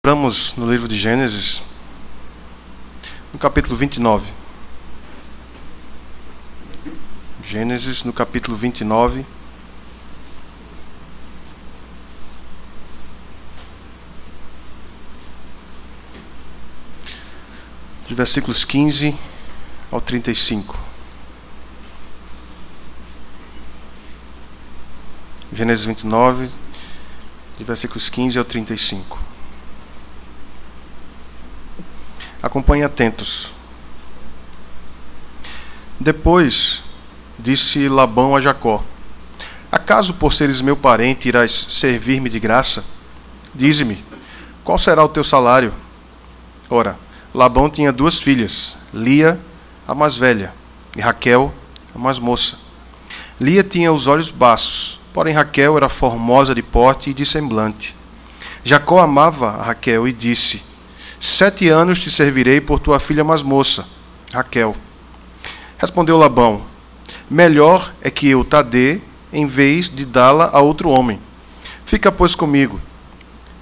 Vamos no livro de Gênesis, no capítulo 29. Gênesis, no capítulo 29. De versículos 15 ao 35. Gênesis 29, de versículos 15 ao 35. Acompanhem atentos. Depois disse Labão a Jacó: acaso por seres meu parente irás servir-me de graça? Dize-me, qual será o teu salário? Ora, Labão tinha duas filhas, Lia, a mais velha, e Raquel, a mais moça. Lia tinha os olhos baços, porém Raquel era formosa de porte e de semblante. Jacó amava a Raquel e disse: 7 anos te servirei por tua filha mais moça, Raquel. Respondeu Labão: melhor é que eu ta dê, em vez de dá-la a outro homem. Fica, pois, comigo.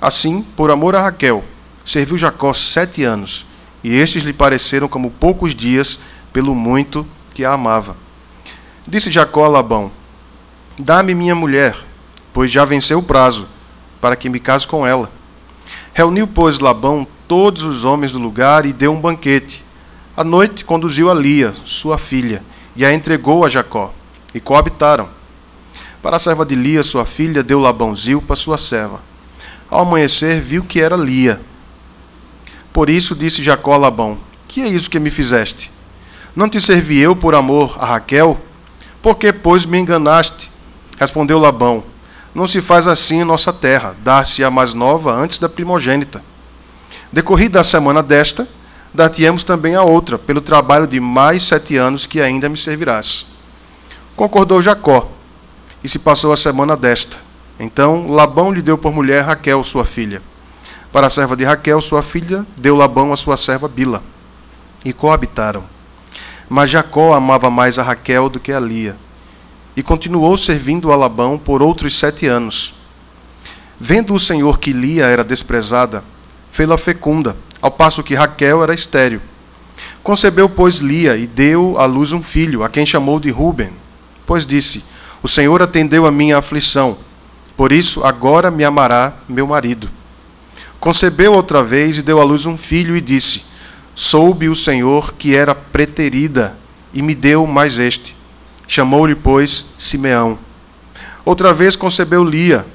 Assim, por amor a Raquel, serviu Jacó 7 anos, e estes lhe pareceram como poucos dias, pelo muito que a amava. Disse Jacó a Labão: dá-me minha mulher, pois já venceu o prazo, para que me case com ela. Reuniu, pois, Labão todos os homens do lugar e deu um banquete. À noite conduziu a Lia, sua filha, e a entregou a Jacó, e coabitaram. Para a serva de Lia, sua filha, deu Labão Zilpa, sua serva. Ao amanhecer, viu que era Lia. Por isso disse Jacó a Labão: que é isso que me fizeste? Não te servi eu por amor a Raquel? Por que, pois, me enganaste? Respondeu Labão: não se faz assim em nossa terra, dar-se a mais nova antes da primogênita. Decorrida a semana desta, dar-te-emos também a outra, pelo trabalho de mais 7 anos que ainda me servirás. Concordou Jacó, e se passou a semana desta. Então Labão lhe deu por mulher Raquel, sua filha. Para a serva de Raquel, sua filha, deu Labão a sua serva Bila, e coabitaram. Mas Jacó amava mais a Raquel do que a Lia, e continuou servindo a Labão por outros 7 anos. Vendo o Senhor que Lia era desprezada, fê-la fecunda, ao passo que Raquel era estéril. Concebeu, pois, Lia, e deu à luz um filho, a quem chamou de Ruben, pois disse: o Senhor atendeu a minha aflição, por isso agora me amará meu marido. Concebeu outra vez e deu à luz um filho, e disse: soube o Senhor que era preterida, e me deu mais este. Chamou-lhe, pois, Simeão. Outra vez concebeu Lia,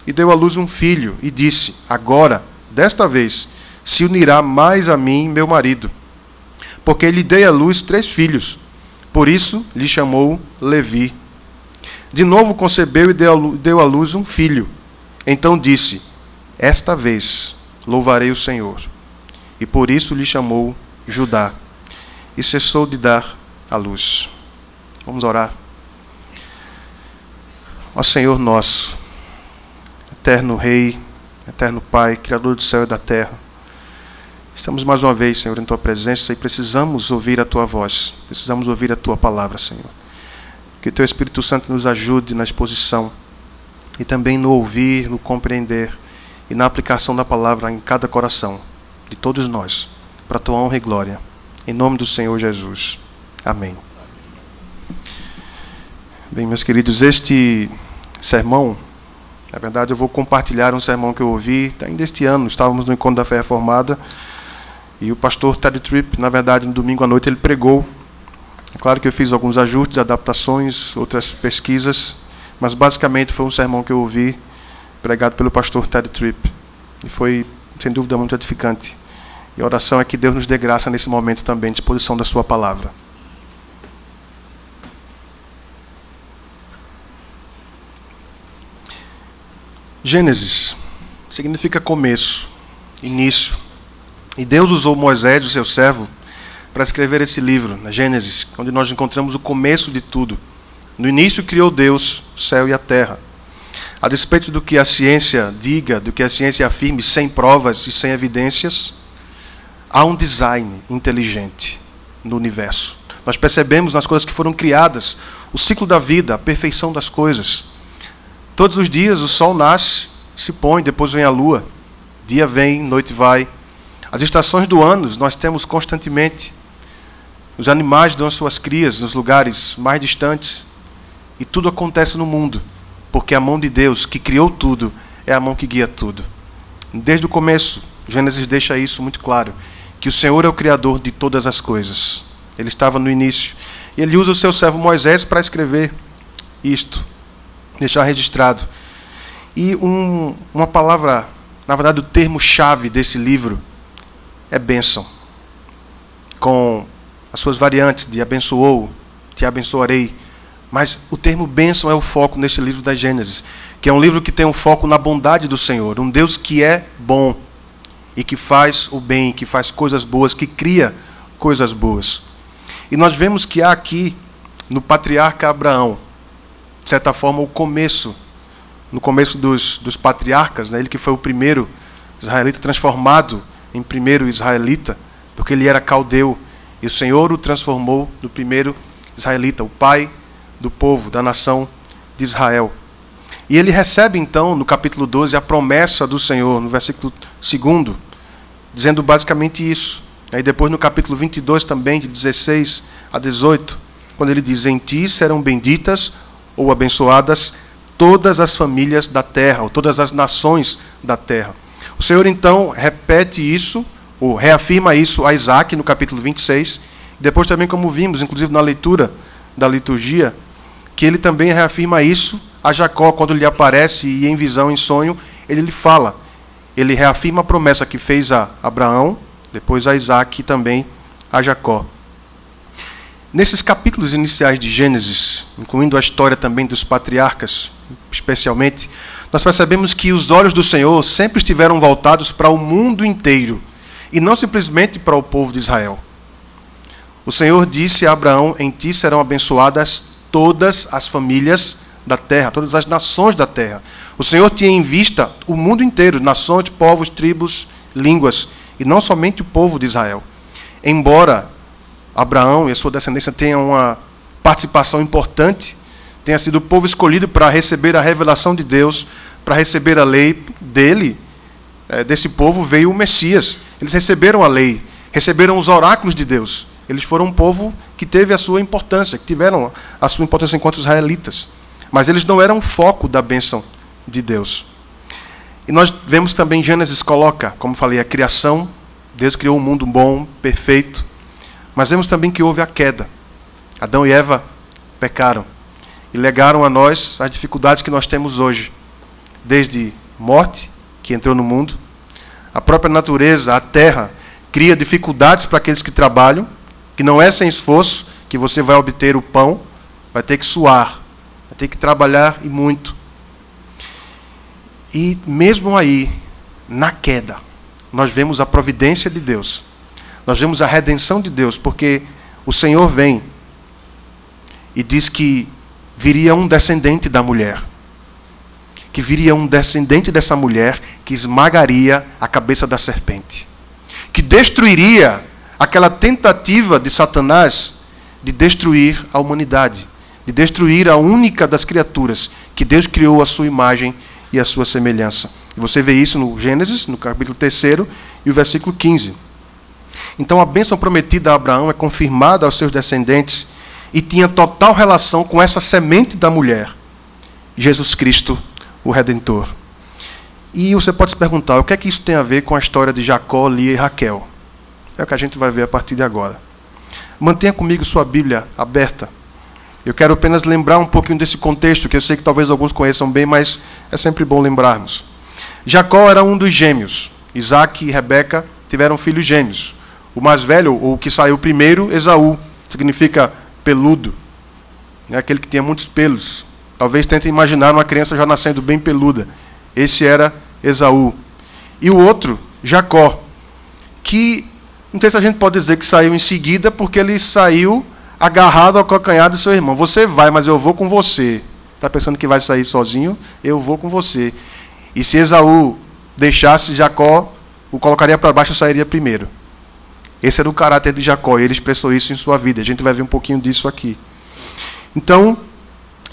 e deu à luz um filho, e disse: agora, desta vez, se unirá mais a mim meu marido, porque lhe dei à luz 3 filhos. Por isso lhe chamou Levi. De novo concebeu e deu à luz um filho. Então disse: esta vez louvarei o Senhor. E por isso lhe chamou Judá. E cessou de dar à luz. Vamos orar. Ó Senhor nosso, eterno Rei, eterno Pai, Criador do céu e da terra, estamos mais uma vez, Senhor, em Tua presença e precisamos ouvir a Tua voz, precisamos ouvir a Tua palavra, Senhor. Que o Teu Espírito Santo nos ajude na exposição e também no ouvir, no compreender e na aplicação da palavra em cada coração de todos nós, para a Tua honra e glória. Em nome do Senhor Jesus. Amém. Bem, meus queridos, este sermão, na verdade, eu vou compartilhar um sermão que eu ouvi ainda este ano. Estávamos no Encontro da Fé Reformada e o pastor Ted Tripp, na verdade, no domingo à noite, ele pregou. É claro que eu fiz alguns ajustes, adaptações, outras pesquisas, mas basicamente foi um sermão que eu ouvi pregado pelo pastor Ted Tripp. E foi, sem dúvida, muito edificante. E a oração é que Deus nos dê graça nesse momento também, de exposição da sua palavra. Gênesis significa começo, início. E Deus usou Moisés, o seu servo, para escrever esse livro, na Gênesis, onde nós encontramos o começo de tudo. No início criou Deus o céu e a terra. A despeito do que a ciência diga, do que a ciência afirme, sem provas e sem evidências, há um design inteligente no universo. Nós percebemos nas coisas que foram criadas, o ciclo da vida, a perfeição das coisas. Todos os dias o sol nasce, se põe, depois vem a lua. Dia vem, noite vai. As estações do ano nós temos constantemente. Os animais dão as suas crias nos lugares mais distantes. E tudo acontece no mundo, porque a mão de Deus, que criou tudo, é a mão que guia tudo. Desde o começo, Gênesis deixa isso muito claro, que o Senhor é o Criador de todas as coisas. Ele estava no início. E ele usa o seu servo Moisés para escrever isto, deixar registrado. E uma palavra, na verdade o termo-chave desse livro é bênção. Com as suas variantes de abençoou, te abençoarei. Mas o termo bênção é o foco neste livro da Gênesis, que é um livro que tem um foco na bondade do Senhor, um Deus que é bom e que faz o bem, que faz coisas boas, que cria coisas boas. E nós vemos que há aqui, no patriarca Abraão, de certa forma, o começo, no começo dos patriarcas, né? Ele que foi o primeiro israelita transformado em primeiro israelita, porque ele era caldeu, e o Senhor o transformou no primeiro israelita, o pai do povo, da nação de Israel. E ele recebe então, no capítulo 12, a promessa do Senhor, no versículo 2, dizendo basicamente isso. Aí depois no capítulo 22 também, de 16 a 18, quando ele diz: em ti serão benditas ou abençoadas todas as famílias da terra, ou todas as nações da terra. O Senhor então repete isso, ou reafirma isso a Isaac no capítulo 26, e depois também, como vimos, inclusive na leitura da liturgia, que ele também reafirma isso a Jacó, quando lhe aparece e em visão, em sonho, ele lhe fala. Ele reafirma a promessa que fez a Abraão, depois a Isaac e também a Jacó. Nesses capítulos iniciais de Gênesis, incluindo a história também dos patriarcas, especialmente, nós percebemos que os olhos do Senhor sempre estiveram voltados para o mundo inteiro, e não simplesmente para o povo de Israel. O Senhor disse a Abraão: em ti serão abençoadas todas as famílias da terra, todas as nações da terra. O Senhor tinha em vista o mundo inteiro, nações, povos, tribos, línguas, e não somente o povo de Israel. Embora Abraão e a sua descendência tenham uma participação importante, tenha sido o povo escolhido para receber a revelação de Deus, para receber a lei dele, desse povo veio o Messias. Eles receberam a lei, receberam os oráculos de Deus. Eles foram um povo que teve a sua importância, que tiveram a sua importância enquanto israelitas. Mas eles não eram o foco da bênção de Deus. E nós vemos também, Gênesis coloca, como falei, a criação. Deus criou um mundo bom, perfeito. Mas vemos também que houve a queda. Adão e Eva pecaram e legaram a nós as dificuldades que nós temos hoje. Desde morte, que entrou no mundo, a própria natureza, a terra, cria dificuldades para aqueles que trabalham, que não é sem esforço que você vai obter o pão, vai ter que suar, vai ter que trabalhar e muito. E mesmo aí, na queda, nós vemos a providência de Deus. Nós vemos a redenção de Deus, porque o Senhor vem e diz que viria um descendente da mulher. Que viria um descendente dessa mulher que esmagaria a cabeça da serpente. Que destruiria aquela tentativa de Satanás de destruir a humanidade, de destruir a única das criaturas que Deus criou à sua imagem e à sua semelhança. E você vê isso no Gênesis, no capítulo 3 e o versículo 15. Então a bênção prometida a Abraão é confirmada aos seus descendentes e tinha total relação com essa semente da mulher, Jesus Cristo, o Redentor. E você pode se perguntar, o que é que isso tem a ver com a história de Jacó, Lia e Raquel? É o que a gente vai ver a partir de agora. Mantenha comigo sua Bíblia aberta. Eu quero apenas lembrar um pouquinho desse contexto, que eu sei que talvez alguns conheçam bem, mas é sempre bom lembrarmos. Jacó era um dos gêmeos. Isaac e Rebeca tiveram filhos gêmeos. O mais velho, ou o que saiu primeiro, Esaú, significa peludo. É aquele que tinha muitos pelos. Talvez tentem imaginar uma criança já nascendo bem peluda. Esse era Esaú. E o outro, Jacó, que não sei se a gente pode dizer que saiu em seguida, porque ele saiu agarrado ao calcanhar do seu irmão. Você vai, mas eu vou com você. Está pensando que vai sair sozinho? Eu vou com você. E se Esaú deixasse Jacó, o colocaria para baixo e sairia primeiro. Esse era o caráter de Jacó, e ele expressou isso em sua vida. A gente vai ver um pouquinho disso aqui. Então,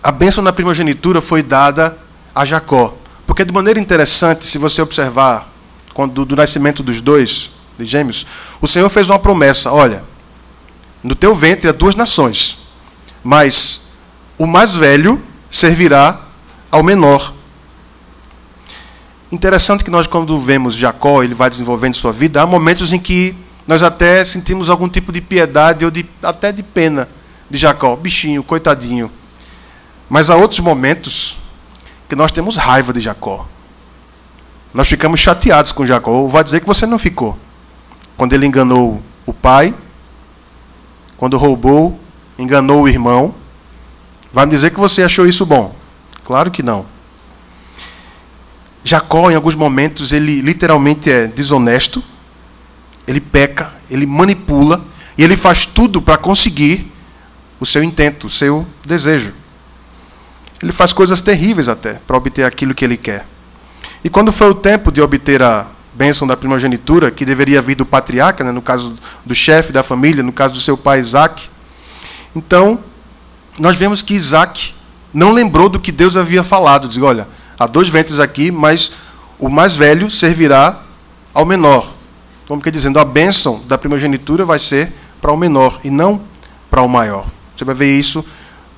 a bênção na primogenitura foi dada a Jacó. Porque de maneira interessante, se você observar do nascimento dos dois, de gêmeos, o Senhor fez uma promessa: olha, no teu ventre há 2 nações, mas o mais velho servirá ao menor. Interessante que nós, quando vemos Jacó, ele vai desenvolvendo sua vida, há momentos em que nós até sentimos algum tipo de piedade ou até de pena de Jacó, bichinho, coitadinho. Mas há outros momentos que nós temos raiva de Jacó. Nós ficamos chateados com Jacó. Ou vai dizer que você não ficou. Quando ele enganou o pai, quando roubou, enganou o irmão, vai me dizer que você achou isso bom? Claro que não. Jacó, em alguns momentos, ele literalmente é desonesto, ele peca, ele manipula, e ele faz tudo para conseguir o seu intento, o seu desejo. Ele faz coisas terríveis até, para obter aquilo que ele quer. E quando foi o tempo de obter a bênção da primogenitura, que deveria vir do patriarca, né, no caso do chefe da família, no caso do seu pai Isaac, então, nós vemos que Isaac não lembrou do que Deus havia falado. Diz: olha, há 2 ventres aqui, mas o mais velho servirá ao menor. Como que dizendo, a bênção da primogenitura vai ser para o menor e não para o maior. Você vai ver isso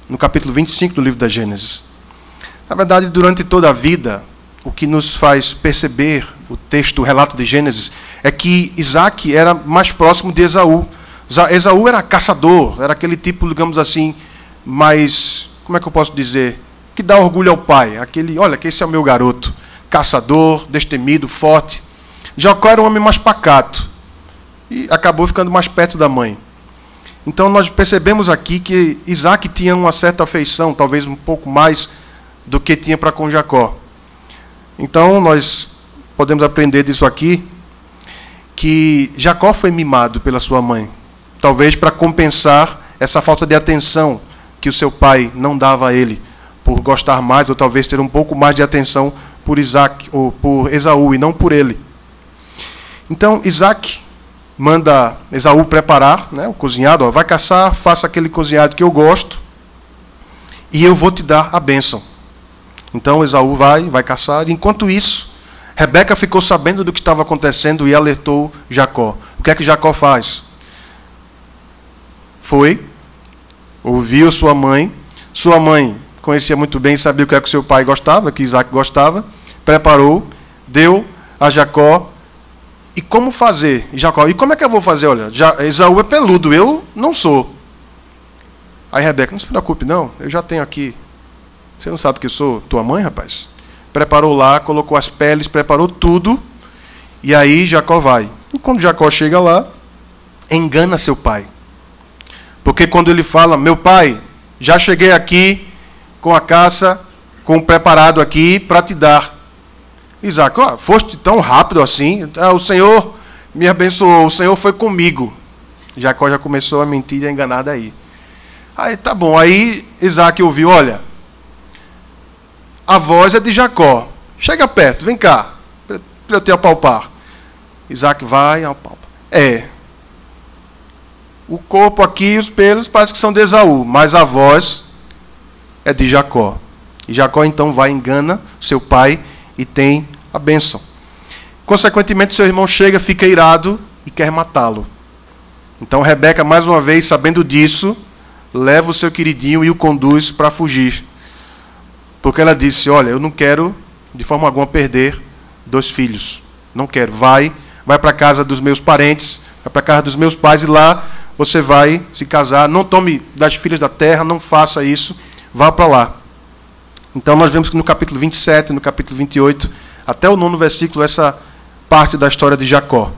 no capítulo 25 do livro da Gênesis. Na verdade, durante toda a vida, o que nos faz perceber o texto, o relato de Gênesis, é que Isaac era mais próximo de Esaú. Esaú era caçador, era aquele tipo, digamos assim, mais, como é que eu posso dizer, que dá orgulho ao pai. Aquele, olha, que esse é o meu garoto, caçador, destemido, forte. Jacó era um homem mais pacato e acabou ficando mais perto da mãe. Então nós percebemos aqui que Isaac tinha uma certa afeição, talvez um pouco mais do que tinha para com Jacó. Então nós podemos aprender disso aqui, que Jacó foi mimado pela sua mãe, talvez para compensar essa falta de atenção que o seu pai não dava a ele, por gostar mais, ou talvez ter um pouco mais de atenção por Isaac, ou por Esaú, e não por ele. Então, Isaac manda Esaú preparar, né, o cozinhado: ó, vai caçar, faça aquele cozinhado que eu gosto, e eu vou te dar a bênção. Então, Esaú vai caçar. Enquanto isso, Rebeca ficou sabendo do que estava acontecendo e alertou Jacó. O que é que Jacó faz? Foi, ouviu sua mãe conhecia muito bem, sabia o que é que seu pai gostava, que Isaac gostava, preparou, deu a Jacó. E como fazer? Jacó: e como é que eu vou fazer? Olha, Esaú é peludo, eu não sou. Aí Rebeca: não se preocupe não, eu já tenho aqui. Você não sabe que eu sou tua mãe, rapaz? Preparou lá, colocou as peles, preparou tudo, e aí Jacó vai. E quando Jacó chega lá, engana seu pai. Porque quando ele fala: meu pai, já cheguei aqui com a caça, com o preparado aqui para te dar. Isaac: oh, foste tão rápido assim? O Senhor me abençoou, o Senhor foi comigo. Jacó já começou a mentir e a enganar daí. Aí tá bom, aí Isaac ouviu: olha, a voz é de Jacó, chega perto, vem cá, para eu te apalpar. Isaac vai, apalpa. O corpo aqui, os pelos, parece que são de Esaú, mas a voz é de Jacó. E Jacó então vai, engana seu pai e tem a bênção. Consequentemente, seu irmão chega, fica irado e quer matá-lo. Então Rebeca, mais uma vez, sabendo disso, leva o seu queridinho e o conduz para fugir. Porque ela disse: olha, eu não quero de forma alguma perder 2 filhos. Não quero. Vai para a casa dos meus parentes, vai para a casa dos meus pais e lá você vai se casar. Não tome das filhas da terra, não faça isso. Vá para lá. Então nós vemos que no capítulo 27, no capítulo 28, até o 9º versículo, essa parte da história de Jacó.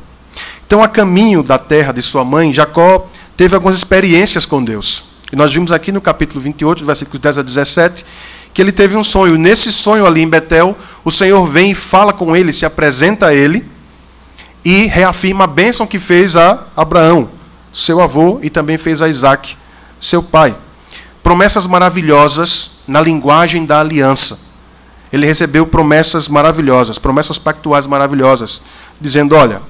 Então, a caminho da terra de sua mãe, Jacó teve algumas experiências com Deus. E nós vimos aqui no capítulo 28, versículos 10 a 17, que ele teve um sonho. E nesse sonho ali em Betel, o Senhor vem e fala com ele, se apresenta a ele e reafirma a bênção que fez a Abraão, seu avô, e também fez a Isaac, seu pai. Promessas maravilhosas na linguagem da aliança. Ele recebeu promessas maravilhosas, promessas pactuais maravilhosas, dizendo: olha,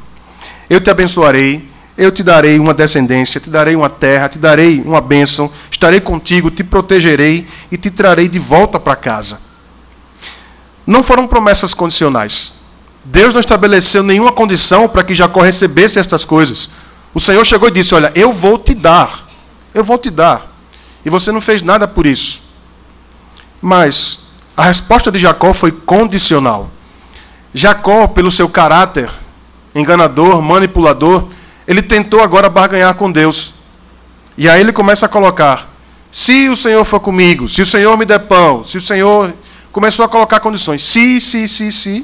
eu te abençoarei, eu te darei uma descendência, te darei uma terra, te darei uma bênção, estarei contigo, te protegerei e te trarei de volta para casa. Não foram promessas condicionais. Deus não estabeleceu nenhuma condição para que Jacó recebesse estas coisas. O Senhor chegou e disse, olha, eu vou te dar. Eu vou te dar. E você não fez nada por isso. Mas a resposta de Jacó foi condicional. Jacó, pelo seu caráter enganador, manipulador, ele tentou agora barganhar com Deus. E aí ele começa a colocar, se o Senhor for comigo, se o Senhor me der pão, se o Senhor... Começou a colocar condições. Se.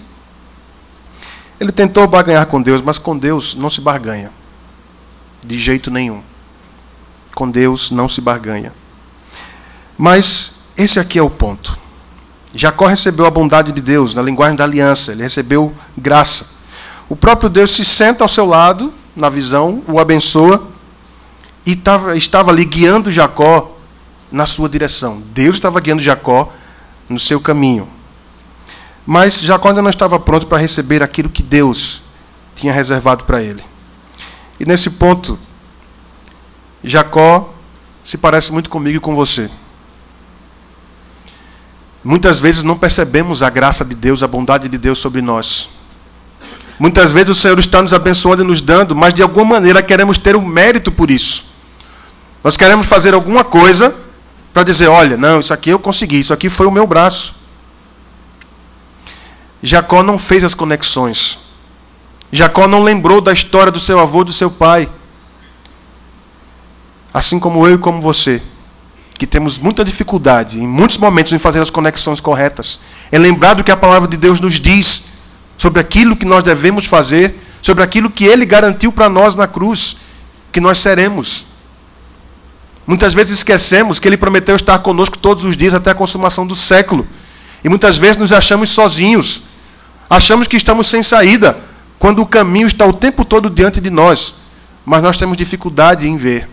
Ele tentou barganhar com Deus, mas com Deus não se barganha. De jeito nenhum. Com Deus não se barganha. Mas esse aqui é o ponto. Jacó recebeu a bondade de Deus, na linguagem da aliança. Ele recebeu graça. O próprio Deus se senta ao seu lado, na visão, o abençoa, e estava ali guiando Jacó na sua direção. Deus estava guiando Jacó no seu caminho. Mas Jacó ainda não estava pronto para receber aquilo que Deus tinha reservado para ele. E nesse ponto, Jacó se parece muito comigo e com você. Muitas vezes não percebemos a graça de Deus, a bondade de Deus sobre nós. Muitas vezes o Senhor está nos abençoando e nos dando, mas de alguma maneira queremos ter o mérito por isso. Nós queremos fazer alguma coisa para dizer, olha, não, isso aqui eu consegui, isso aqui foi o meu braço. Jacó não fez as conexões. Jacó não lembrou da história do seu avô e do seu pai. Assim como eu e como você, que temos muita dificuldade, em muitos momentos, em fazer as conexões corretas. É lembrar do que a palavra de Deus nos diz sobre aquilo que nós devemos fazer, sobre aquilo que Ele garantiu para nós na cruz, que nós seremos. Muitas vezes esquecemos que Ele prometeu estar conosco todos os dias até a consumação do século. E muitas vezes nos achamos sozinhos. Achamos que estamos sem saída, quando o caminho está o tempo todo diante de nós. Mas nós temos dificuldade em ver,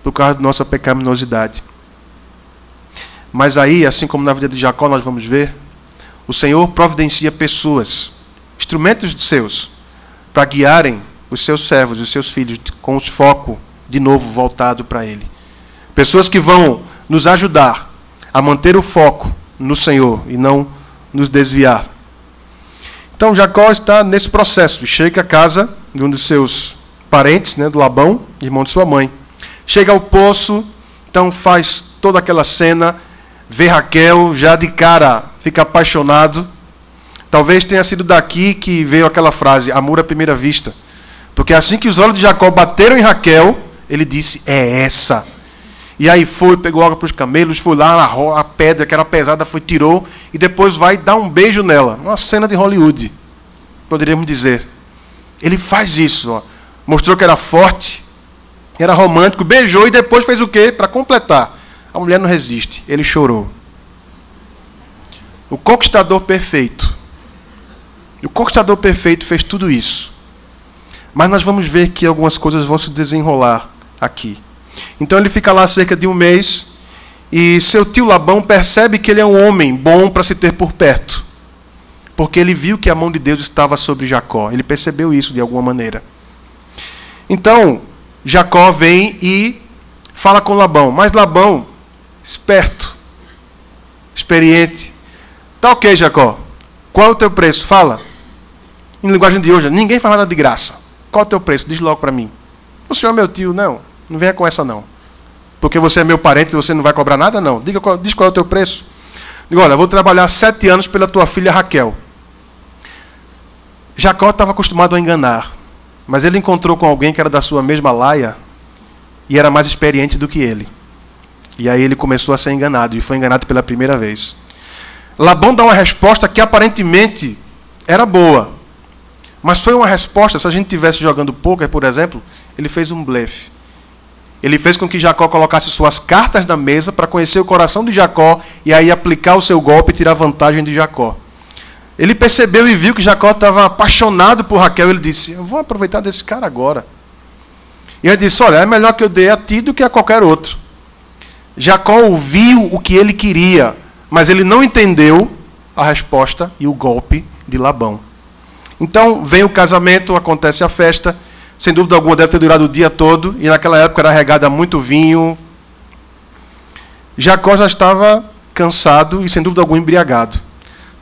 por causa da nossa pecaminosidade. Mas aí, assim como na vida de Jacó, nós vamos ver, o Senhor providencia pessoas, instrumentos seus, para guiarem os seus servos, os seus filhos, com os foco de novo voltado para Ele. Pessoas que vão nos ajudar a manter o foco no Senhor e não nos desviar. Então Jacó está nesse processo. Chega à casa de um dos seus parentes, do Labão, irmão de sua mãe. Chega ao poço, então faz toda aquela cena, vê Raquel, já de cara fica apaixonado. Talvez tenha sido daqui que veio aquela frase, amor à primeira vista. Porque assim que os olhos de Jacó bateram em Raquel, ele disse, é essa. E aí foi, pegou água para os camelos, foi lá a pedra que era pesada, tirou, e depois vai dar um beijo nela. Uma cena de Hollywood, poderíamos dizer. Ele faz isso, ó. Mostrou que era forte, era romântico, beijou e depois fez o quê? Para completar. A mulher não resiste, ele chorou. O conquistador perfeito. O conquistador perfeito fez tudo isso. Mas nós vamos ver que algumas coisas vão se desenrolar aqui. Então ele fica lá cerca de um mês e seu tio Labão percebe que ele é um homem bom para se ter por perto. Porque ele viu que a mão de Deus estava sobre Jacó. Ele percebeu isso de alguma maneira. Então, Jacó vem e fala com Labão. Mas Labão, esperto, experiente. Tá ok, Jacó. Qual é o teu preço? Fala. Em linguagem de hoje, ninguém fala nada de graça. Qual é o teu preço? Diz logo para mim. O senhor é meu tio? Não. Não venha com essa, não. Porque você é meu parente e você não vai cobrar nada? Não. Diz qual é o teu preço. Digo, olha, eu vou trabalhar 7 anos pela tua filha Raquel. Jacó estava acostumado a enganar. Mas ele encontrou com alguém que era da sua mesma laia e era mais experiente do que ele. E aí ele começou a ser enganado. E foi enganado pela primeira vez. Labão dá uma resposta que aparentemente era boa. Mas foi uma resposta, se a gente estivesse jogando pôquer, por exemplo, ele fez um blefe. Ele fez com que Jacó colocasse suas cartas na mesa para conhecer o coração de Jacó e aí aplicar o seu golpe e tirar vantagem de Jacó. Ele percebeu e viu que Jacó estava apaixonado por Raquel. Ele disse, eu vou aproveitar desse cara agora. E ele disse, olha, é melhor que eu dê a ti do que a qualquer outro. Jacó ouviu o que ele queria, mas ele não entendeu a resposta e o golpe de Labão. Então, vem o casamento, acontece a festa. Sem dúvida alguma, deve ter durado o dia todo. E naquela época era regada a muito vinho. Jacó já estava cansado e, sem dúvida alguma, embriagado.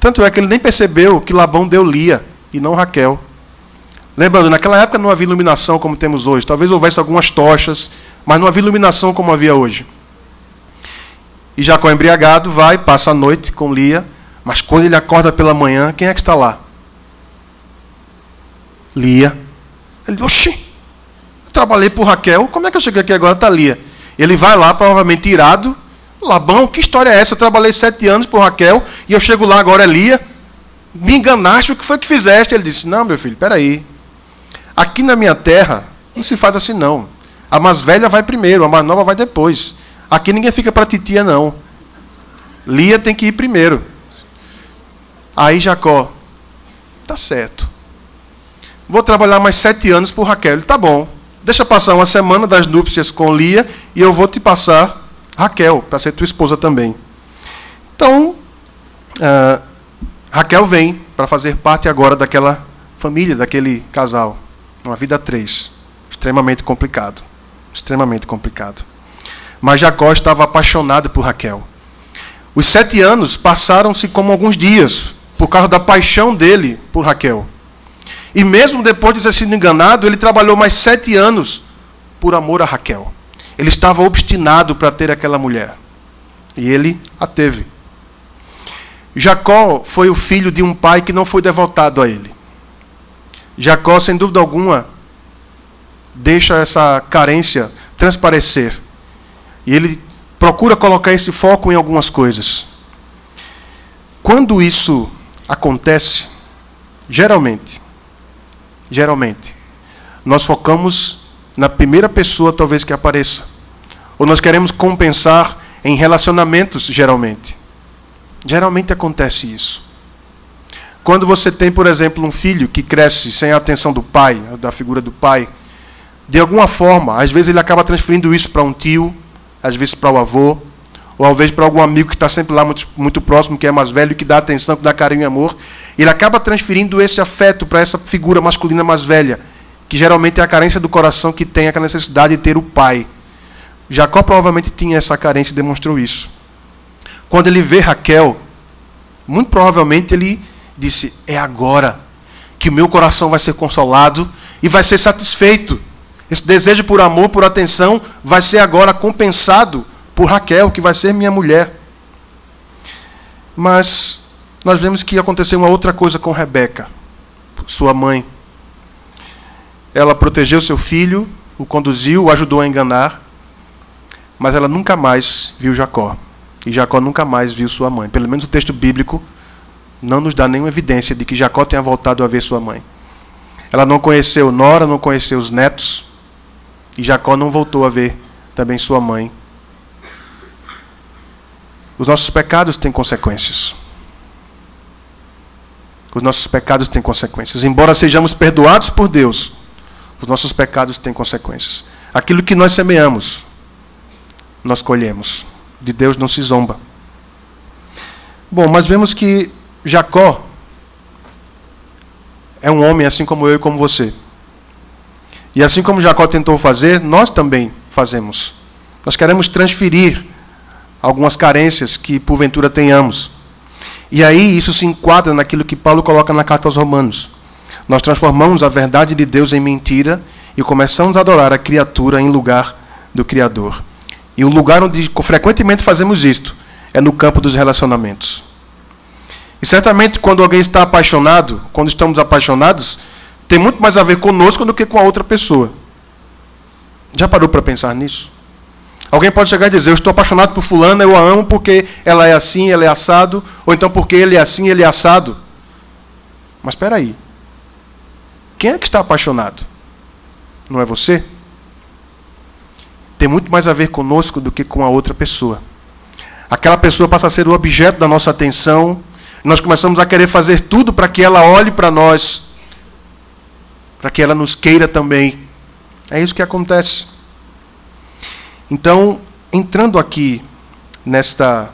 Tanto é que ele nem percebeu que Labão deu Lia e não Raquel. Lembrando, naquela época não havia iluminação como temos hoje. Talvez houvesse algumas tochas, mas não havia iluminação como havia hoje. E Jacó, embriagado, vai, passa a noite com Lia, mas quando ele acorda pela manhã, quem é que está lá? Lia. Ele diz, oxi, eu trabalhei por Raquel, como é que eu cheguei aqui agora? Está Lia. Ele vai lá, provavelmente irado. Labão, que história é essa? Eu trabalhei 7 anos por Raquel e eu chego lá agora é Lia. Me enganaste, o que foi que fizeste? Ele disse, não, meu filho, peraí. Aqui na minha terra, não se faz assim não. A mais velha vai primeiro, a mais nova vai depois. Aqui ninguém fica para titia, não. Lia tem que ir primeiro. Aí Jacó, tá certo. Vou trabalhar mais 7 anos por Raquel. Ele, tá bom. Deixa passar uma semana das núpcias com Lia e eu vou te passar Raquel, para ser tua esposa também. Então, Raquel vem para fazer parte agora daquela família, daquele casal. Uma vida a 3. Extremamente complicado. Extremamente complicado. Mas Jacó estava apaixonado por Raquel. Os 7 anos passaram-se como alguns dias, por causa da paixão dele por Raquel. E mesmo depois de ter sido enganado, ele trabalhou mais 7 anos por amor a Raquel. Ele estava obstinado para ter aquela mulher. E ele a teve. Jacó foi o filho de um pai que não foi devotado a ele. Jacó, sem dúvida alguma, deixa essa carência transparecer. E ele procura colocar esse foco em algumas coisas. Quando isso acontece, geralmente, nós focamos na primeira pessoa talvez que apareça. Ou nós queremos compensar em relacionamentos, geralmente. Geralmente acontece isso. Quando você tem, por exemplo, um filho que cresce sem a atenção do pai, da figura do pai, de alguma forma, às vezes ele acaba transferindo isso para um tio, às vezes para o avô, ou às vezes para algum amigo que está sempre lá muito próximo, que é mais velho, que dá atenção, que dá carinho e amor. Ele acaba transferindo esse afeto para essa figura masculina mais velha, que geralmente é a carência do coração que tem aquela necessidade de ter o pai. Jacó provavelmente tinha essa carência e demonstrou isso. Quando ele vê Raquel, muito provavelmente ele disse, é agora que o meu coração vai ser consolado e vai ser satisfeito. Esse desejo por amor, por atenção, vai ser agora compensado por Raquel, que vai ser minha mulher. Mas nós vemos que aconteceu uma outra coisa com Rebeca, sua mãe. Ela protegeu seu filho, o conduziu, o ajudou a enganar, mas ela nunca mais viu Jacó. E Jacó nunca mais viu sua mãe. Pelo menos o texto bíblico não nos dá nenhuma evidência de que Jacó tenha voltado a ver sua mãe. Ela não conheceu Nora, não conheceu os netos, e Jacó não voltou a ver também sua mãe. Os nossos pecados têm consequências. Os nossos pecados têm consequências. Embora sejamos perdoados por Deus, os nossos pecados têm consequências. Aquilo que nós semeamos, nós colhemos. De Deus não se zomba. Bom, mas vemos que Jacó é um homem assim como eu e como você. E assim como Jacó tentou fazer, nós também fazemos. Nós queremos transferir algumas carências que porventura tenhamos. E aí isso se enquadra naquilo que Paulo coloca na carta aos Romanos. Nós transformamos a verdade de Deus em mentira e começamos a adorar a criatura em lugar do Criador. E o lugar onde frequentemente fazemos isto é no campo dos relacionamentos. E certamente quando alguém está apaixonado, quando estamos apaixonados, tem muito mais a ver conosco do que com a outra pessoa. Já parou para pensar nisso? Alguém pode chegar e dizer, eu estou apaixonado por fulana, eu a amo porque ela é assim, ela é assado, ou então porque ele é assim, ele é assado. Mas espera aí. Quem é que está apaixonado? Não é você? Tem muito mais a ver conosco do que com a outra pessoa. Aquela pessoa passa a ser o objeto da nossa atenção. Nós começamos a querer fazer tudo para que ela olhe para nós, para que ela nos queira também. É isso que acontece. Então, entrando aqui nesta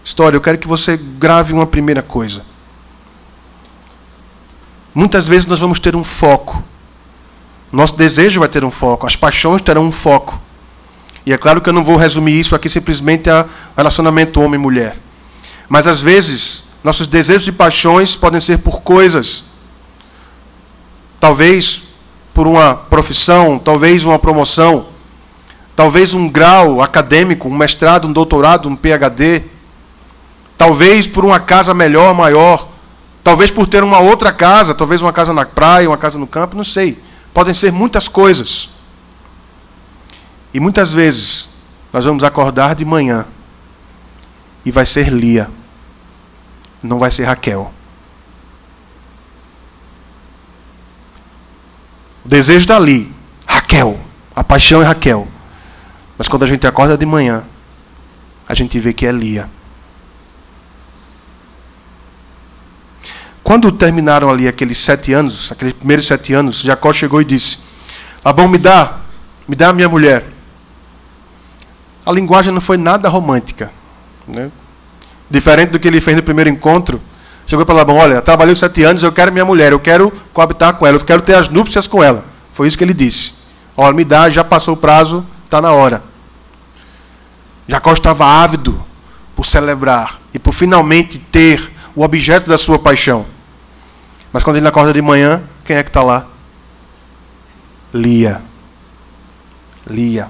história, eu quero que você grave uma primeira coisa. Muitas vezes nós vamos ter um foco. Nosso desejo vai ter um foco, as paixões terão um foco. E é claro que eu não vou resumir isso aqui simplesmente a relacionamento homem-mulher. Mas às vezes nossos desejos e paixões podem ser por coisas. Talvez por uma profissão, talvez uma promoção, talvez um grau acadêmico, um mestrado, um doutorado, um PhD, talvez por uma casa melhor, maior, talvez por ter uma outra casa, talvez uma casa na praia, uma casa no campo, não sei. Podem ser muitas coisas. E muitas vezes nós vamos acordar de manhã e vai ser Lia, não vai ser Raquel. O desejo está ali, Raquel, a paixão é Raquel. Mas quando a gente acorda de manhã, a gente vê que é Lia. Quando terminaram ali aqueles 7 anos, aqueles primeiros 7 anos, Jacó chegou e disse: Labão, me dá a minha mulher. A linguagem não foi nada romântica, né? Diferente do que ele fez no primeiro encontro. Chegou para Labão: olha, trabalhei 7 anos, eu quero minha mulher, eu quero coabitar com ela, eu quero ter as núpcias com ela. Foi isso que ele disse. Olha, me dá, já passou o prazo, está na hora. Jacó estava ávido por celebrar e por finalmente ter o objeto da sua paixão. Mas quando ele acorda de manhã, quem é que está lá? Lia. Lia.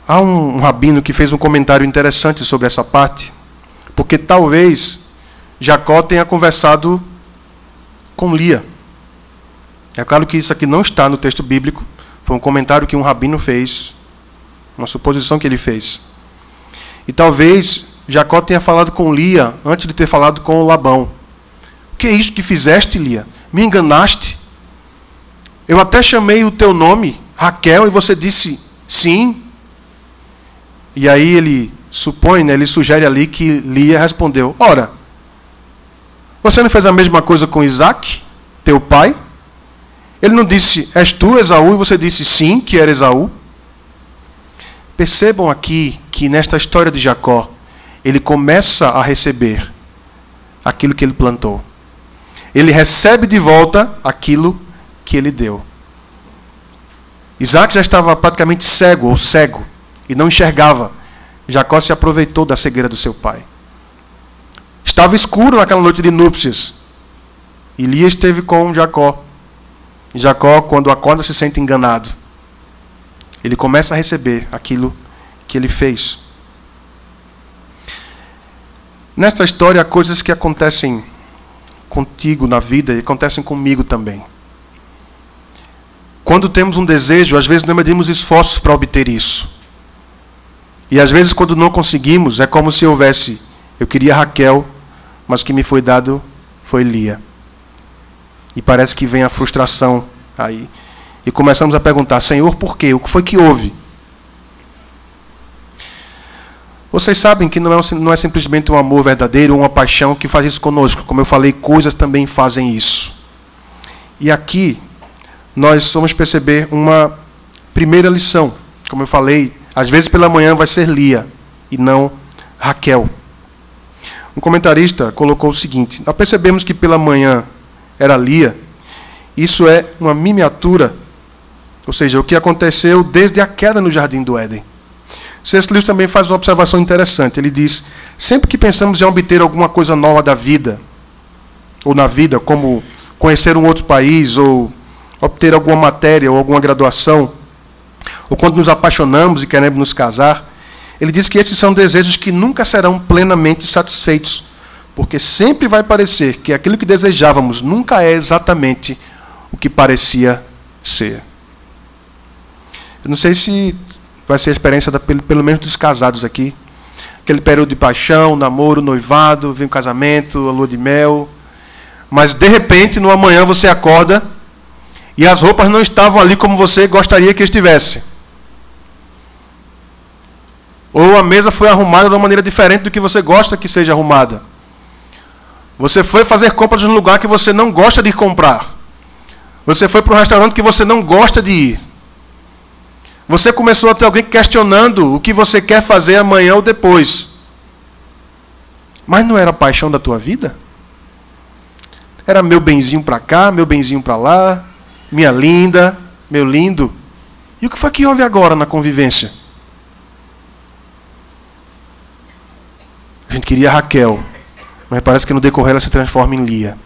Há um rabino que fez um comentário interessante sobre essa parte, porque talvez Jacó tenha conversado com Lia. É claro que isso aqui não está no texto bíblico, foi um comentário que um rabino fez, uma suposição que ele fez. E talvez Jacó tenha falado com Lia antes de ter falado com Labão. O que é isso que fizeste, Lia? Me enganaste? Eu até chamei o teu nome, Raquel, e você disse sim. E aí ele supõe, né, ele sugere ali que Lia respondeu: ora, você não fez a mesma coisa com Isaac, teu pai? Ele não disse, és tu, Esaú, e você disse sim, que era Esaú? Percebam aqui que nesta história de Jacó, ele começa a receber aquilo que ele plantou. Ele recebe de volta aquilo que ele deu. Isaac já estava praticamente cego ou cego e não enxergava. Jacó se aproveitou da cegueira do seu pai. Estava escuro naquela noite de núpcias. E Lia esteve com Jacó. E Jacó, quando acorda, se sente enganado. Ele começa a receber aquilo que ele fez. Nesta história, há coisas que acontecem contigo na vida e acontecem comigo também. Quando temos um desejo, às vezes não medimos esforços para obter isso. E às vezes, quando não conseguimos, é como se houvesse: eu queria Raquel, mas o que me foi dado foi Lia. E parece que vem a frustração aí. E começamos a perguntar: Senhor, por quê? O que foi que houve? Vocês sabem que não é simplesmente um amor verdadeiro, uma paixão que faz isso conosco. Como eu falei, coisas também fazem isso. E aqui, nós vamos perceber uma primeira lição. Como eu falei, às vezes pela manhã vai ser Lia e não Raquel. Um comentarista colocou o seguinte: nós percebemos que pela manhã era Lia. Isso é uma miniatura, ou seja, o que aconteceu desde a queda no Jardim do Éden. C.S. Lewis também faz uma observação interessante. Ele diz: sempre que pensamos em obter alguma coisa nova da vida, ou na vida, como conhecer um outro país, ou obter alguma matéria, ou alguma graduação, ou quando nos apaixonamos e queremos nos casar, ele diz que esses são desejos que nunca serão plenamente satisfeitos, porque sempre vai parecer que aquilo que desejávamos nunca é exatamente o que parecia ser. Eu não sei se vai ser a experiência pelo menos dos casados aqui. Aquele período de paixão, namoro, noivado, vem o casamento, a lua de mel. Mas, de repente, no amanhã você acorda e as roupas não estavam ali como você gostaria que estivesse. Ou a mesa foi arrumada de uma maneira diferente do que você gosta que seja arrumada. Você foi fazer compras num lugar que você não gosta de comprar. Você foi para um restaurante que você não gosta de ir. Você começou a ter alguém questionando o que você quer fazer amanhã ou depois. Mas não era a paixão da tua vida? Era meu benzinho para cá, meu benzinho para lá, minha linda, meu lindo. E o que foi que houve agora na convivência? A gente queria Raquel, mas parece que no decorrer ela se transforma em Lia.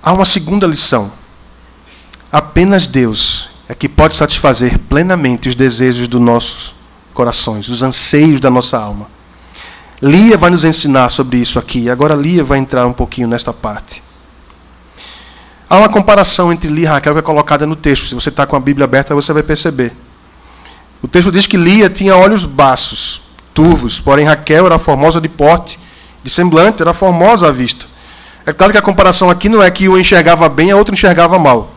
Há uma segunda lição. Apenas Deus é que pode satisfazer plenamente os desejos dos nossos corações, os anseios da nossa alma. Lia vai nos ensinar sobre isso aqui. Agora Lia vai entrar um pouquinho nesta parte. Há uma comparação entre Lia e Raquel que é colocada no texto. Se você está com a Bíblia aberta, você vai perceber. O texto diz que Lia tinha olhos baços, turvos, porém Raquel era formosa de porte, de semblante, era formosa à vista. É claro que a comparação aqui não é que um enxergava bem e a outra enxergava mal.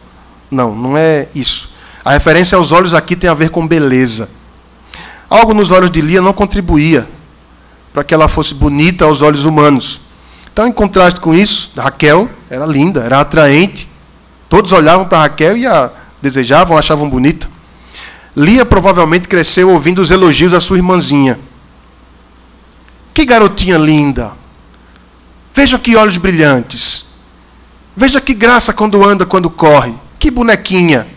Não, não é isso. A referência aos olhos aqui tem a ver com beleza. Algo nos olhos de Lia não contribuía para que ela fosse bonita aos olhos humanos. Então, em contraste com isso, Raquel era linda, era atraente. Todos olhavam para Raquel e a desejavam, achavam bonita. Lia provavelmente cresceu ouvindo os elogios da sua irmãzinha. Que garotinha linda! Veja que olhos brilhantes. Veja que graça quando anda, quando corre. Que bonequinha!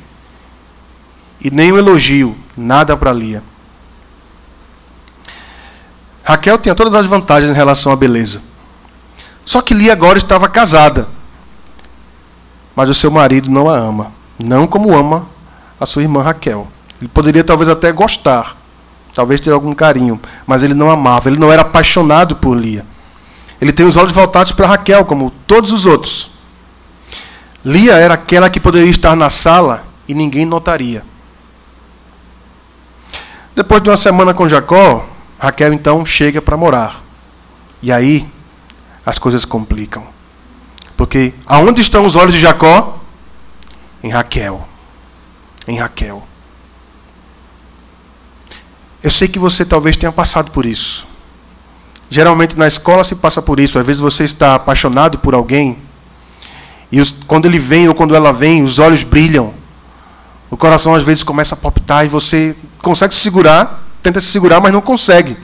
E nem um elogio, nada para Lia. Raquel tinha todas as vantagens em relação à beleza. Só que Lia agora estava casada. Mas o seu marido não a ama. Não como ama a sua irmã Raquel. Ele poderia talvez até gostar. Talvez ter algum carinho. Mas ele não amava. Ele não era apaixonado por Lia. Ele tem os olhos voltados para Raquel, como todos os outros. Lia era aquela que poderia estar na sala e ninguém notaria. Depois de uma semana com Jacó, Raquel então chega para morar. E aí as coisas complicam. Porque aonde estão os olhos de Jacó? Em Raquel. Em Raquel. Eu sei que você talvez tenha passado por isso. Geralmente na escola se passa por isso. Às vezes você está apaixonado por alguém e quando ele vem ou quando ela vem, os olhos brilham. O coração às vezes começa a palpitar e você consegue se segurar, tenta se segurar, mas não consegue.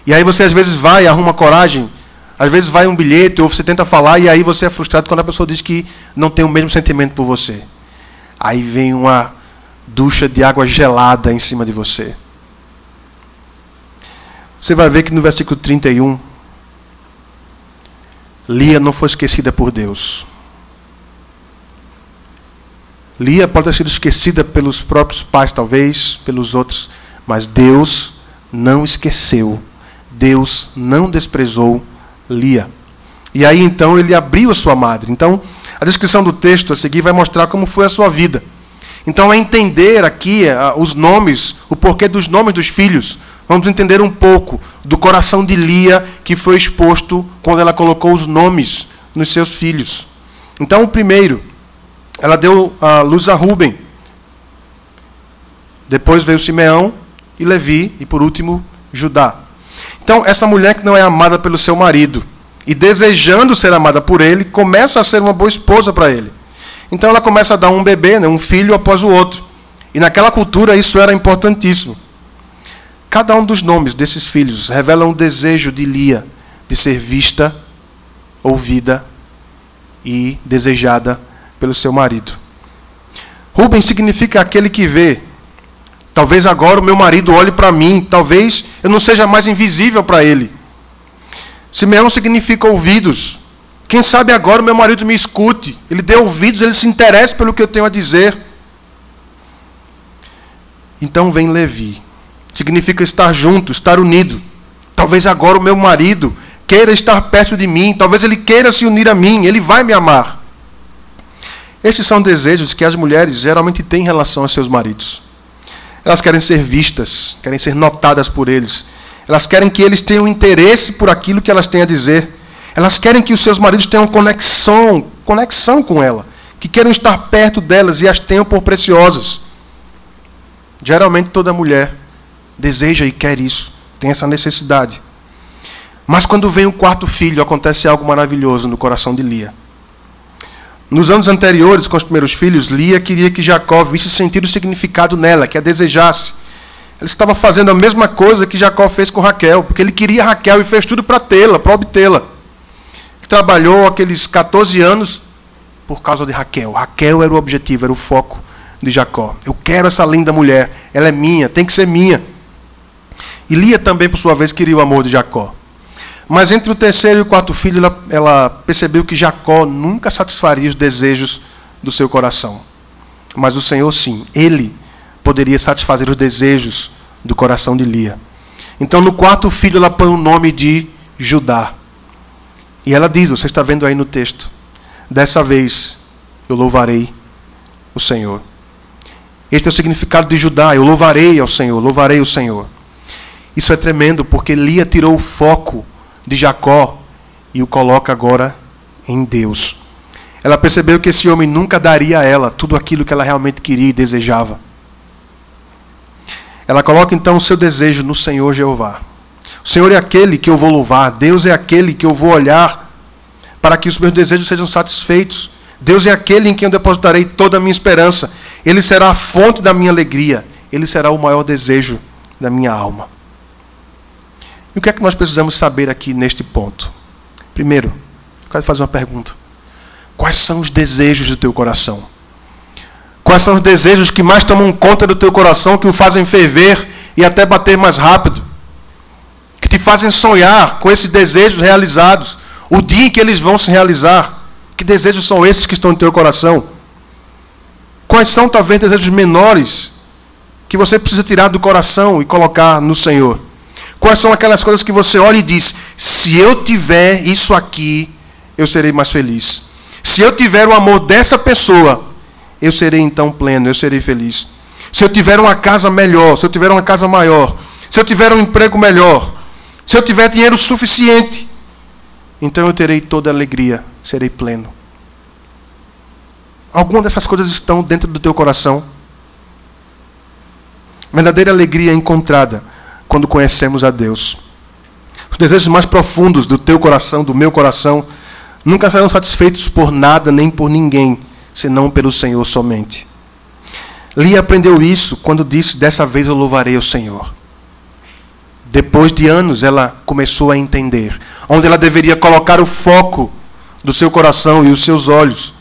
E aí você às vezes vai, arruma coragem, às vezes vai um bilhete ou você tenta falar e aí você é frustrado quando a pessoa diz que não tem o mesmo sentimento por você. Aí vem uma ducha de água gelada em cima de você. Você vai ver que no versículo 31, Lia não foi esquecida por Deus. Lia pode ter sido esquecida pelos próprios pais, talvez, pelos outros, mas Deus não esqueceu. Deus não desprezou Lia. E aí então ele abriu a sua madre. Então, a descrição do texto a seguir vai mostrar como foi a sua vida. Então, é entender aqui os nomes, o porquê dos nomes dos filhos. Vamos entender um pouco do coração de Lia que foi exposto quando ela colocou os nomes nos seus filhos. Então, o primeiro, ela deu a luz a Rúben. Depois veio Simeão e Levi. E por último, Judá. Então, essa mulher que não é amada pelo seu marido e desejando ser amada por ele, começa a ser uma boa esposa para ele. Então, ela começa a dar um bebê, um filho após o outro. E naquela cultura isso era importantíssimo. Cada um dos nomes desses filhos revela um desejo de Lia de ser vista, ouvida e desejada pelo seu marido. Rúben significa aquele que vê. Talvez agora o meu marido olhe para mim, talvez eu não seja mais invisível para ele. Simeão significa ouvidos. Quem sabe agora o meu marido me escute, ele dê ouvidos, ele se interesse pelo que eu tenho a dizer. Então vem Levi. Significa estar junto, estar unido. Talvez agora o meu marido queira estar perto de mim, talvez ele queira se unir a mim, ele vai me amar. Estes são desejos que as mulheres geralmente têm em relação aos seus maridos. Elas querem ser vistas, querem ser notadas por eles. Elas querem que eles tenham interesse por aquilo que elas têm a dizer. Elas querem que os seus maridos tenham conexão com ela, que queiram estar perto delas e as tenham por preciosas. Geralmente toda mulher deseja e quer isso, tem essa necessidade. Mas quando vem o quarto filho, acontece algo maravilhoso no coração de Lia. Nos anos anteriores, com os primeiros filhos, Lia queria que Jacó visse sentir o significado nela, que a desejasse. Ele estava fazendo a mesma coisa que Jacó fez com Raquel, porque ele queria Raquel e fez tudo para tê-la, para obtê-la. Ele trabalhou aqueles 14 anos por causa de Raquel. Raquel era o objetivo, era o foco de Jacó. Eu quero essa linda mulher, ela é minha, tem que ser minha. E Lia também, por sua vez, queria o amor de Jacó. Mas entre o terceiro e o quarto filho, ela percebeu que Jacó nunca satisfaria os desejos do seu coração. Mas o Senhor, sim, Ele poderia satisfazer os desejos do coração de Lia. Então, no quarto filho, ela põe o nome de Judá. E ela diz, você está vendo aí no texto, dessa vez eu louvarei o Senhor. Este é o significado de Judá, eu louvarei ao Senhor, louvarei o Senhor. Isso é tremendo, porque Lia tirou o foco de Jacó e o coloca agora em Deus. Ela percebeu que esse homem nunca daria a ela tudo aquilo que ela realmente queria e desejava. Ela coloca então o seu desejo no Senhor Jeová. O Senhor é aquele que eu vou louvar, Deus é aquele que eu vou olhar para que os meus desejos sejam satisfeitos. Deus é aquele em quem eu depositarei toda a minha esperança. Ele será a fonte da minha alegria. Ele será o maior desejo da minha alma. E o que é que nós precisamos saber aqui neste ponto? Primeiro, eu quero fazer uma pergunta. Quais são os desejos do teu coração? Quais são os desejos que mais tomam conta do teu coração, que o fazem ferver e até bater mais rápido? Que te fazem sonhar com esses desejos realizados, o dia em que eles vão se realizar. Que desejos são esses que estão no teu coração? Quais são, talvez, desejos menores que você precisa tirar do coração e colocar no Senhor? Quais são aquelas coisas que você olha e diz, se eu tiver isso aqui, eu serei mais feliz. Se eu tiver o amor dessa pessoa, eu serei então pleno, eu serei feliz. Se eu tiver uma casa melhor, se eu tiver uma casa maior, se eu tiver um emprego melhor, se eu tiver dinheiro suficiente, então eu terei toda a alegria, serei pleno. Alguma dessas coisas estão dentro do teu coração? Verdadeira alegria é encontrada quando conhecemos a Deus. Os desejos mais profundos do teu coração, do meu coração, nunca serão satisfeitos por nada nem por ninguém, senão pelo Senhor somente. Lia aprendeu isso quando disse, dessa vez eu louvarei o Senhor. Depois de anos, ela começou a entender onde ela deveria colocar o foco do seu coração e os seus olhos.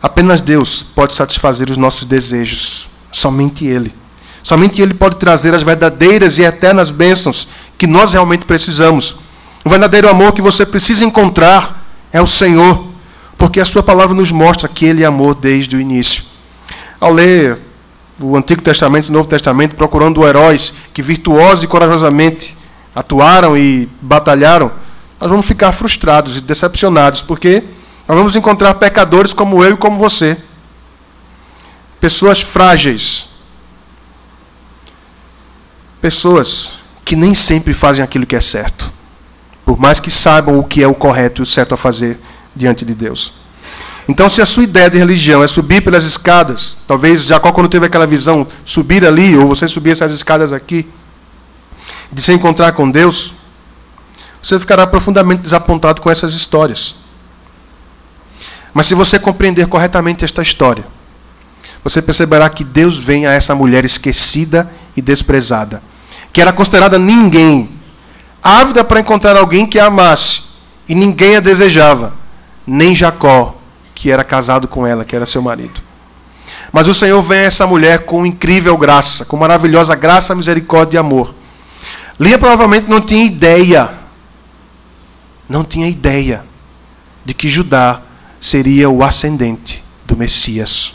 Apenas Deus pode satisfazer os nossos desejos. Somente Ele. Somente Ele pode trazer as verdadeiras e eternas bênçãos que nós realmente precisamos. O verdadeiro amor que você precisa encontrar é o Senhor, porque a sua palavra nos mostra que Ele é amor desde o início. Ao ler o Antigo Testamento e o Novo Testamento, procurando heróis que virtuosos e corajosamente atuaram e batalharam, nós vamos ficar frustrados e decepcionados, porque nós vamos encontrar pecadores como eu e como você. Pessoas frágeis. Pessoas que nem sempre fazem aquilo que é certo, por mais que saibam o que é o correto e o certo a fazer diante de Deus. Então, se a sua ideia de religião é subir pelas escadas, talvez Jacó, quando teve aquela visão, subir ali, ou você subir essas escadas aqui, de se encontrar com Deus, você ficará profundamente desapontado com essas histórias. Mas se você compreender corretamente esta história, você perceberá que Deus vem a essa mulher esquecida e desprezada, que era considerada ninguém, ávida para encontrar alguém que a amasse, e ninguém a desejava, nem Jacó, que era casado com ela, que era seu marido. Mas o Senhor vem a essa mulher com incrível graça, com maravilhosa graça, misericórdia e amor. Lia provavelmente não tinha ideia de que Judá seria o ascendente do Messias.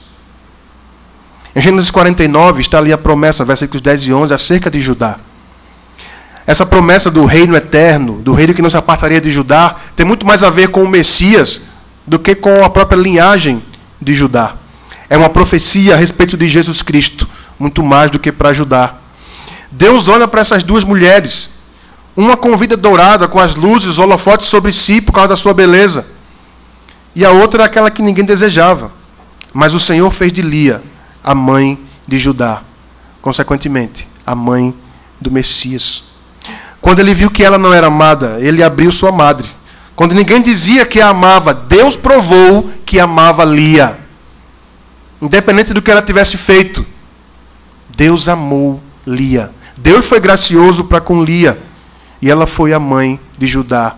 Em Gênesis 49 está ali a promessa, versículos 10 e 11, acerca de Judá. Essa promessa do reino eterno, do reino que não se apartaria de Judá, tem muito mais a ver com o Messias do que com a própria linhagem de Judá. É uma profecia a respeito de Jesus Cristo, muito mais do que para Judá. Deus olha para essas duas mulheres, uma com vida dourada, com as luzes, os holofotes sobre si por causa da sua beleza, e a outra era aquela que ninguém desejava. Mas o Senhor fez de Lia a mãe de Judá, consequentemente, a mãe do Messias. Quando ele viu que ela não era amada, ele abriu sua madre. Quando ninguém dizia que a amava, Deus provou que amava Lia. Independente do que ela tivesse feito, Deus amou Lia. Deus foi gracioso para com Lia. E ela foi a mãe de Judá,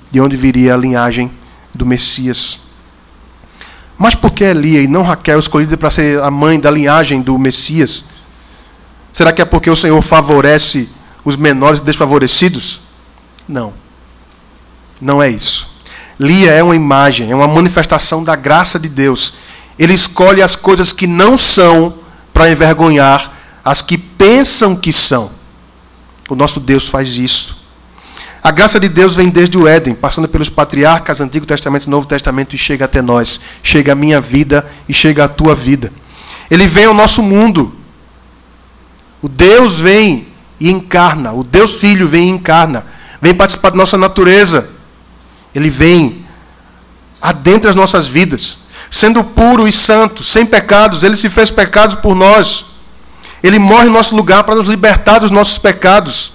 de onde viria a linhagem do Messias. Mas por que Lia e não Raquel escolhida para ser a mãe da linhagem do Messias? Será que é porque o Senhor favorece os menores e desfavorecidos? Não. Não é isso. Lia é uma imagem, é uma manifestação da graça de Deus. Ele escolhe as coisas que não são para envergonhar as que pensam que são. O nosso Deus faz isso. A graça de Deus vem desde o Éden, passando pelos patriarcas, Antigo Testamento e Novo Testamento, e chega até nós. Chega à minha vida e chega à tua vida. Ele vem ao nosso mundo. O Deus vem e encarna. O Deus Filho vem e encarna. Vem participar da nossa natureza. Ele vem adentra as nossas vidas. Sendo puro e santo, sem pecados, ele se fez pecado por nós. Ele morre em nosso lugar para nos libertar dos nossos pecados,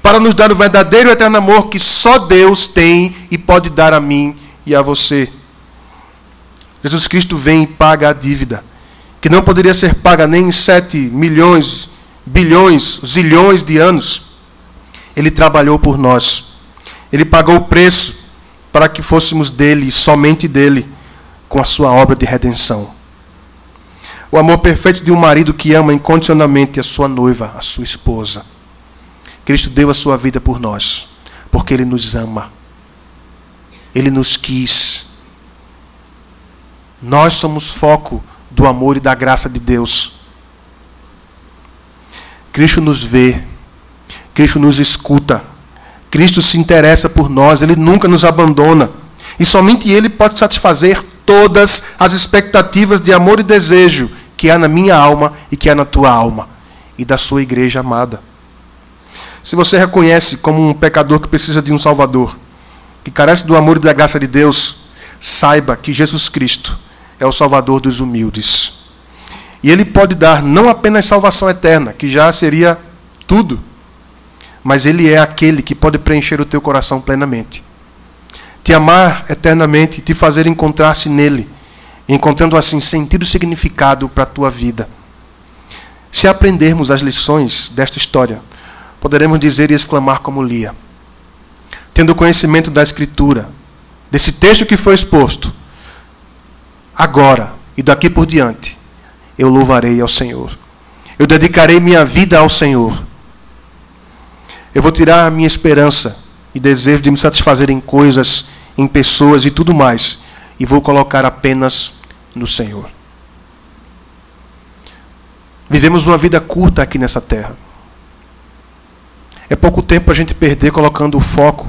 para nos dar o verdadeiro e eterno amor que só Deus tem e pode dar a mim e a você. Jesus Cristo vem e paga a dívida, que não poderia ser paga nem em 7 milhões, bilhões, zilhões de anos. Ele trabalhou por nós. Ele pagou o preço para que fôssemos dele, somente dele, com a sua obra de redenção. O amor perfeito de um marido que ama incondicionalmente a sua noiva, a sua esposa. Cristo deu a sua vida por nós, porque Ele nos ama. Ele nos quis. Nós somos foco do amor e da graça de Deus. Cristo nos vê. Cristo nos escuta. Cristo se interessa por nós. Ele nunca nos abandona. E somente Ele pode satisfazer todas as expectativas de amor e desejo que há na minha alma e que há na tua alma e da sua igreja amada. Se você reconhece como um pecador que precisa de um Salvador, que carece do amor e da graça de Deus, saiba que Jesus Cristo é o Salvador dos humildes. E Ele pode dar não apenas salvação eterna, que já seria tudo, mas Ele é aquele que pode preencher o teu coração plenamente. Te amar eternamente e te fazer encontrar-se nele, encontrando assim sentido e significado para a tua vida. Se aprendermos as lições desta história, poderemos dizer e exclamar como Lia, tendo conhecimento da Escritura, desse texto que foi exposto, agora e daqui por diante, eu louvarei ao Senhor. Eu dedicarei minha vida ao Senhor. Eu vou tirar a minha esperança e desejo de me satisfazer em coisas, em pessoas e tudo mais, e vou colocar apenas no Senhor. Vivemos uma vida curta aqui nessa terra. É pouco tempo a gente perder colocando o foco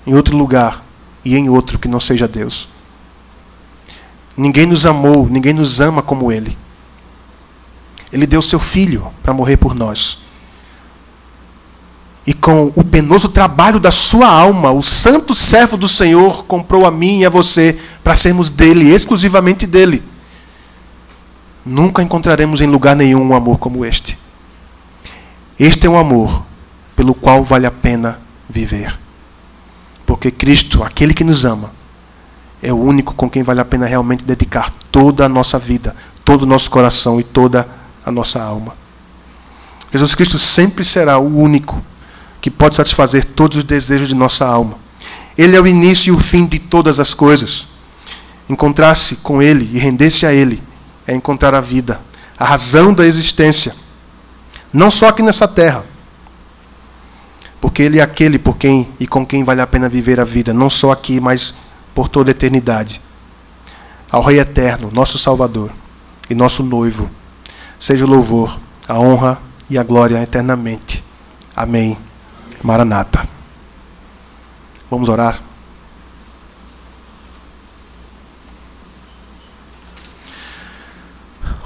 em outro lugar e em outro que não seja Deus. Ninguém nos amou, ninguém nos ama como Ele. Ele deu seu Filho para morrer por nós. E com o penoso trabalho da sua alma, o santo servo do Senhor comprou a mim e a você para sermos dele, exclusivamente dele. Nunca encontraremos em lugar nenhum um amor como este. Este é um amor pelo qual vale a pena viver. Porque Cristo, aquele que nos ama, é o único com quem vale a pena realmente dedicar toda a nossa vida, todo o nosso coração e toda a nossa alma. Jesus Cristo sempre será o único que pode satisfazer todos os desejos de nossa alma. Ele é o início e o fim de todas as coisas. Encontrar-se com Ele e render-se a Ele é encontrar a vida, a razão da existência. Não só aqui nessa terra, porque Ele é aquele por quem e com quem vale a pena viver a vida, não só aqui, mas por toda a eternidade. Ao Rei Eterno, nosso Salvador e nosso noivo, seja o louvor, a honra e a glória eternamente. Amém. Maranata. Vamos orar.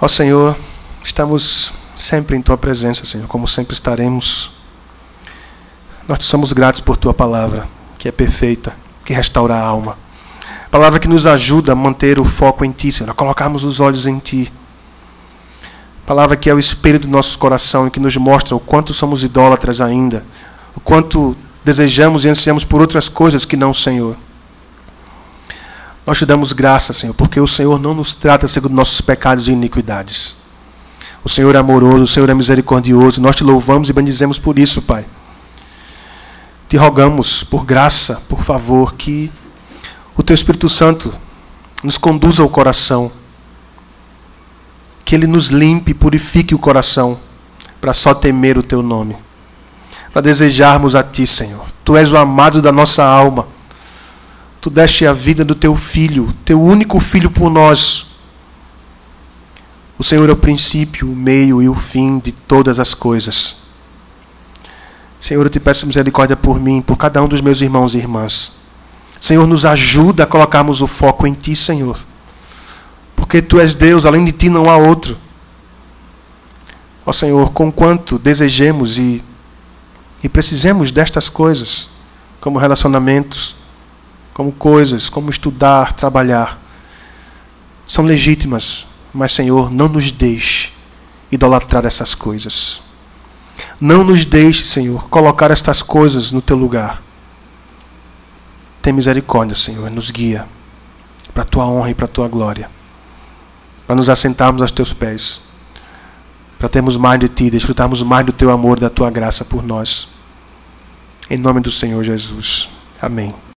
Ó Senhor, estamos sempre em Tua presença, Senhor, como sempre estaremos. Nós te somos gratos por Tua palavra, que é perfeita, que restaura a alma. Palavra que nos ajuda a manter o foco em Ti, Senhor, a colocarmos os olhos em Ti. Palavra que é o espelho do nosso coração e que nos mostra o quanto somos idólatras ainda, o quanto desejamos e ansiamos por outras coisas que não o Senhor. Nós te damos graça, Senhor, porque o Senhor não nos trata segundo nossos pecados e iniquidades. O Senhor é amoroso, o Senhor é misericordioso. Nós te louvamos e bendizemos por isso, Pai. Te rogamos, por graça, por favor, que o Teu Espírito Santo nos conduza ao coração, que Ele nos limpe e purifique o coração, para só temer o teu nome, para desejarmos a ti, Senhor. Tu és o amado da nossa alma. Tu deste a vida do teu filho, teu único filho por nós. O Senhor é o princípio, o meio e o fim de todas as coisas. Senhor, eu te peço misericórdia por mim, por cada um dos meus irmãos e irmãs. Senhor, nos ajuda a colocarmos o foco em ti, Senhor. Porque tu és Deus, além de ti não há outro. Ó Senhor, conquanto desejemos e precisemos destas coisas, como relacionamentos, como coisas, como estudar, trabalhar, são legítimas, mas Senhor, não nos deixe idolatrar essas coisas. Não nos deixe, Senhor, colocar estas coisas no teu lugar. Tem misericórdia, Senhor, nos guia para a tua honra e para a tua glória, para nos assentarmos aos teus pés, para termos mais de ti, desfrutarmos mais do teu amor e da tua graça por nós. Em nome do Senhor Jesus. Amém.